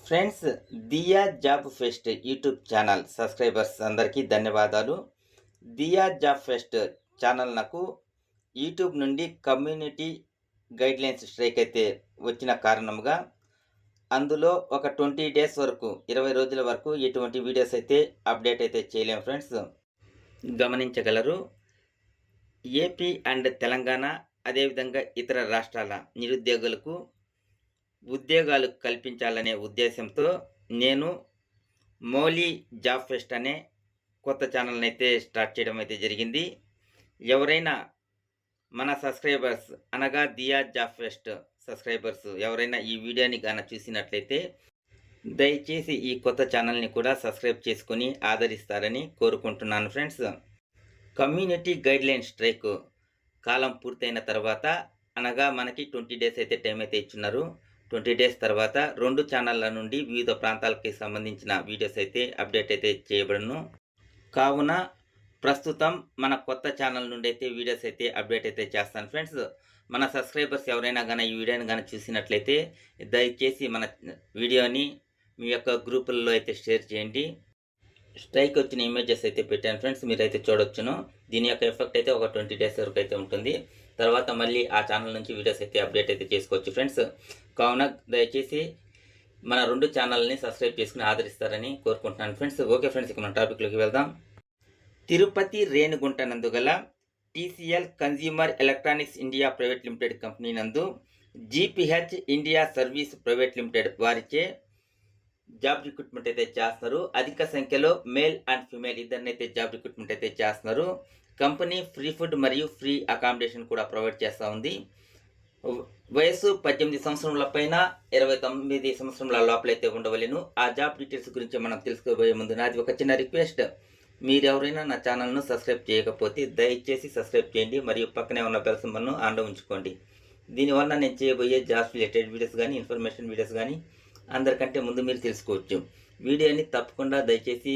Friends, Diya job fest YouTube channel subscribers అందరికీ ధన్యవాదాలు. Diya job fest channel నాకు యూట్యూబ్ నుండి కమ్యూనిటీ గైడ్లైన్స్ స్ట్రైక్ అయితే వచ్చిన కారణంగా అందులో ఒక 20 డేస్ వరకు 20 రోజుల వరకు ఎటువంటి వీడియోస్ అయితే అప్డేట్ అయితే చేయలేము ఫ్రెండ్స్. గమనించగలరు. ఏపీ అండ్ తెలంగాణ అదేవిధంగా ఇతర రాష్ట్రాల నిరుద్యోగులకు ఉద్యోగాలు కల్పించాలనే ఉద్దేశంతో నేను మౌలి జాబ్ ఫెస్ట్ అనే కొత్త ఛానల్ని అయితే స్టార్ట్ చేయడం అయితే జరిగింది. ఎవరైనా మన సబ్స్క్రైబర్స్ అనగా దియా జాబ్ ఫెస్ట్ సబ్స్క్రైబర్స్ ఎవరైనా ఈ వీడియోని గాన చూసినట్లయితే దయచేసి ఈ కొత్త ఛానల్ని కూడా సబ్స్క్రైబ్ చేసుకొని ఆదరిస్తారని కోరుకుంటున్నాను ఫ్రెండ్స్. కమ్యూనిటీ గైడ్లైన్ స్ట్రైక్ కాలం పూర్తయిన తర్వాత అనగా మనకి 20 డేస్ అయితే టైం అయితే ఇచ్చున్నారు. 20 డేస్ తర్వాత 2 ఛానళ్ళ నుండి వివిధ ప్రాంతాలకి సంబంధించిన వీడియోస్ అయితే అప్డేట్ అయితే చేయబడును. కావున ప్రస్తుతం మన కొత్త ఛానల్ నుండి అయితే వీడియోస్ అయితే అప్డేట్ అయితే చేస్తాను ఫ్రెండ్స్. మన సబ్స్క్రైబర్స్ ఎవరైనా కానీ ఈ వీడియోని కానీ చూసినట్లయితే దయచేసి మన వీడియోని మీ యొక్క గ్రూపుల్లో అయితే షేర్ చేయండి. స్ట్రైక్ వచ్చిన ఇమేజెస్ అయితే పెట్టాను ఫ్రెండ్స్, మీరైతే చూడొచ్చును. దీని యొక్క ఎఫెక్ట్ అయితే ఒక 20 డేస్ వరకు అయితే ఉంటుంది. తర్వాత మళ్ళీ ఆ ఛానల్ నుంచి వీడియోస్ అయితే అప్డేట్ అయితే చేసుకోవచ్చు ఫ్రెండ్స్. కావున దయచేసి మన 2 ఛానల్ని సబ్స్క్రైబ్ చేసుకుని ఆదరిస్తారని కోరుకుంటున్నాను ఫ్రెండ్స్. ఓకే ఫ్రెండ్స్, ఇక మన టాపిక్లోకి వెళ్దాం. తిరుపతి రేణిగుంట నందు గల TCL consumer electronics India private limited company నందు GPH India service private limited వారిచే జాబ్ రిక్రూట్మెంట్ అయితే చేస్తున్నారు. అధిక సంఖ్యలో మేల్ అండ్ ఫిమేల్ ఇద్దరినైతే జాబ్ రిక్రూట్మెంట్ అయితే చేస్తున్నారు. కంపెనీ ఫ్రీ ఫుడ్ మరియు ఫ్రీ అకామిడేషన్ కూడా ప్రొవైడ్ చేస్తూ ఉంది. వయసు 18 సంవత్సరముల పైన 29 సంవత్సరముల లోపలైతే ఉండవలేను. ఆ జాబ్ డీటెయిల్స్ గురించి మనం తెలుసుకోబోయే ముందు నాది ఒక చిన్న రిక్వెస్ట్. మీరు ఎవరైనా నా ఛానల్ను సబ్స్క్రైబ్ చేయకపోతే దయచేసి సబ్స్క్రైబ్ చేయండి మరియు పక్కనే ఉన్న బెల్ సింబల్ను ఆన్లో ఉంచుకోండి. దీనివల్ల నేను చేయబోయే జాబ్స్ రిలేటెడ్ వీడియోస్ కానీ ఇన్ఫర్మేషన్ వీడియోస్ కానీ అందరికంటే ముందు మీరు తెలుసుకోవచ్చు. వీడియోని తప్పకుండా దయచేసి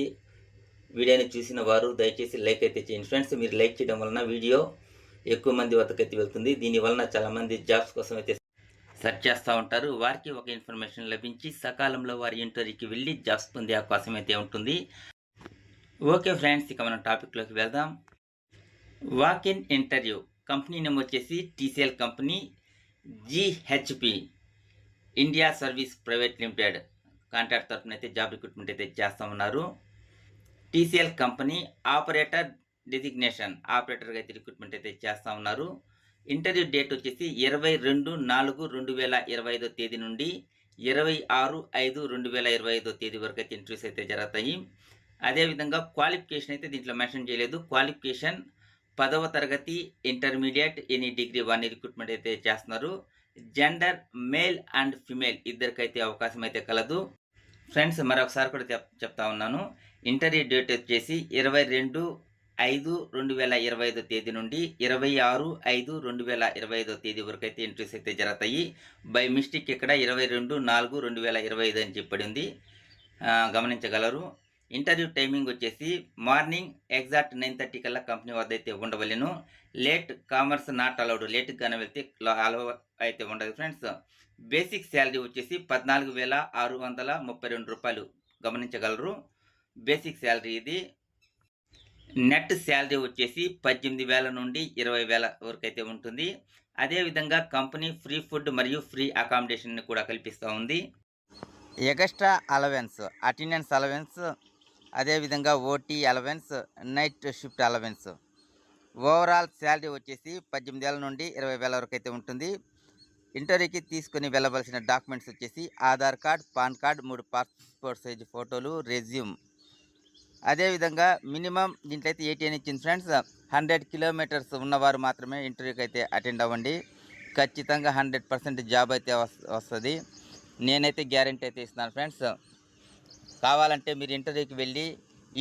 వీడియోని చూసిన వారు దయచేసి లైక్ అయితే చేయండి ఫ్రెండ్స్. మీరు లైక్ చేయడం వలన వీడియో ఎక్కువ మంది వద్దకైతే వెళ్తుంది. దీనివలన చాలామంది జాబ్స్ కోసం అయితే సెర్చ్ చేస్తూ ఉంటారు. వారికి ఒక ఇన్ఫర్మేషన్ లభించి సకాలంలో వారి ఇంటర్వ్యూకి వెళ్ళి జాబ్స్ పొందే అవకాశం అయితే ఉంటుంది. ఓకే ఫ్రెండ్స్, ఇక మనం టాపిక్లోకి వెళ్దాం. Walk in interview company name వచ్చేసి TCL company GHP India service private limited contract తరఫున అయితే జాబ్ రిక్రూట్మెంట్ అయితే చేస్తూ ఉన్నారు. టీసీఎల్ కంపెనీ ఆపరేటర్ డెసిగ్నేషన్ ఆపరేటర్గా అయితే రిక్రూట్మెంట్ అయితే చేస్తూ ఉన్నారు. ఇంటర్వ్యూ డేట్ వచ్చేసి 22/4/2025 తేదీ నుండి 26/5/2025 తేదీ వరకు అయితే ఇంటర్వ్యూస్ అయితే జరుగుతాయి. అదేవిధంగా క్వాలిఫికేషన్ అయితే దీంట్లో మెన్షన్ చేయలేదు. క్వాలిఫికేషన్ 10వ తరగతి ఇంటర్మీడియట్ ఎనీ డిగ్రీ 1 రిక్రూట్మెంట్ అయితే చేస్తున్నారు. జెండర్ మేల్ అండ్ ఫిమేల్ ఇద్దరికైతే అవకాశం అయితే కలదు. ఫ్రెండ్స్, మరొకసారి కూడా చెప్తా ఉన్నాను. ఇంటర్వ్యూ డేట్ వచ్చేసి 22/5/2025 తేదీ నుండి 26/5/2025 తేదీ వరకు అయితే ఇంటర్వ్యూస్ అయితే జరుగుతాయి. బై మిస్టేక్ ఇక్కడ 22/4/2025 అని చెప్పబడింది, గమనించగలరు. ఇంటర్వ్యూ టైమింగ్ వచ్చేసి మార్నింగ్ ఎగ్జాక్ట్ 9:30 కల్లా కంపెనీ వద్ద అయితే ఉండవలేను. లేట్ కామర్స్ నాట్ అలౌడ్, లేట్కి కానీ వెళ్తే అలౌ అయితే ఉండదు ఫ్రెండ్స్. బేసిక్ శాలరీ వచ్చేసి 14,632 రూపాయలు గమనించగలరు. బేసిక్ శాలరీ ఇది. నెట్ శాలరీ వచ్చేసి 18,000 నుండి 20,000 వరకు అయితే ఉంటుంది. అదేవిధంగా కంపెనీ ఫ్రీ ఫుడ్ మరియు ఫ్రీ అకామిడేషన్ కూడా కల్పిస్తూ ఉంది. ఎక్స్ట్రా అలవెన్స్, అటెండెన్స్ అలవెన్స్, అదేవిధంగా OT allowance, night shift allowance. Overall salary వచ్చేసి 18,000 నుండి 20,000 వరకు అయితే ఉంటుంది. ఇంటర్వ్యూకి తీసుకుని వెళ్ళవలసిన డాక్యుమెంట్స్ వచ్చేసి Aadhaar card, pan card, 3 passport size ఫోటోలు, రెజ్యూమ్. అదేవిధంగా మినిమం దీంట్లో అయితే 80 అని ఇచ్చింది ఫ్రెండ్స్. 100 కిలోమీటర్స్ ఉన్నవారు మాత్రమే ఇంటర్వ్యూకి అయితే అటెండ్ అవ్వండి. ఖచ్చితంగా 100% జాబ్ అయితే వస్తుంది. నేనైతే గ్యారెంటీ అయితే ఇస్తున్నాను ఫ్రెండ్స్. కావాలంటే మీరు ఇంటర్వ్యూకి వెళ్ళి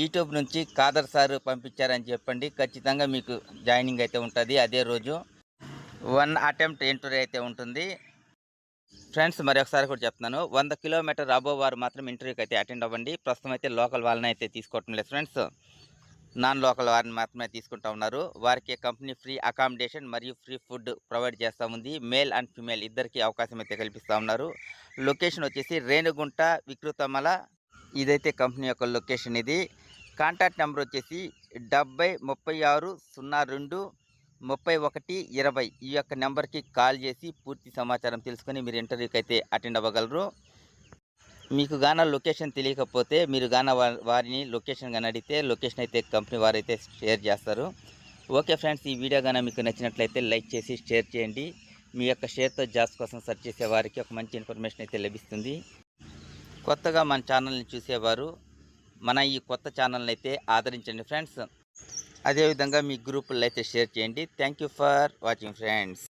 యూట్యూబ్ నుంచి కాదర్ సార్ పంపించారని చెప్పండి. ఖచ్చితంగా మీకు జాయినింగ్ అయితే ఉంటుంది. అదే రోజు 1 అటెంప్ట్ ఇంటర్వ్యూ అయితే ఉంటుంది ఫ్రెండ్స్. మరి ఒకసారి కూడా చెప్తున్నాను, 100 కిలోమీటర్ అబోవ్ వారు మాత్రం ఇంటర్వ్యూకి అయితే అటెండ్ అవ్వండి. ప్రస్తుతం అయితే లోకల్ వాళ్ళని అయితే తీసుకోవటం లేదు ఫ్రెండ్స్, నాన్ లోకల్ వారిని మాత్రమే తీసుకుంటా ఉన్నారు. వారికి కంపెనీ ఫ్రీ అకామిడేషన్ మరియు ఫ్రీ ఫుడ్ ప్రొవైడ్ చేస్తూ ఉంది. మేల్ అండ్ ఫిమేల్ ఇద్దరికి అవకాశం అయితే కల్పిస్తూ ఉన్నారు. లొకేషన్ వచ్చేసి రేణుగుంట వికృతమల. ఇదైతే కంపెనీ యొక్క లొకేషన్ ఇది. కాంటాక్ట్ నెంబర్ వచ్చేసి 7036023120. ఈ యొక్క నెంబర్కి కాల్ చేసి పూర్తి సమాచారం తెలుసుకొని మీరు ఇంటర్వ్యూకి అయితే అటెండ్ అవ్వగలరు. మీకు గాన లొకేషన్ తెలియకపోతే మీరు గాన వారిని లొకేషన్ కానీ అడిగితే లొకేషన్ అయితే కంపెనీ వారైతే షేర్ చేస్తారు. ఓకే ఫ్రెండ్స్, ఈ వీడియో కానీ మీకు నచ్చినట్లయితే లైక్ చేసి షేర్ చేయండి. మీ యొక్క షేర్తో జాబ్స్ కోసం సెర్చ్ చేసే వారికి ఒక మంచి ఇన్ఫర్మేషన్ అయితే లభిస్తుంది. కొత్తగా మన ఛానల్ని చూసేవారు మన ఈ కొత్త ఛానల్ని అయితే ఆదరించండి ఫ్రెండ్స్. అదేవిధంగా మీ గ్రూపుల్లో అయితే షేర్ చేయండి. Thank you for watching friends.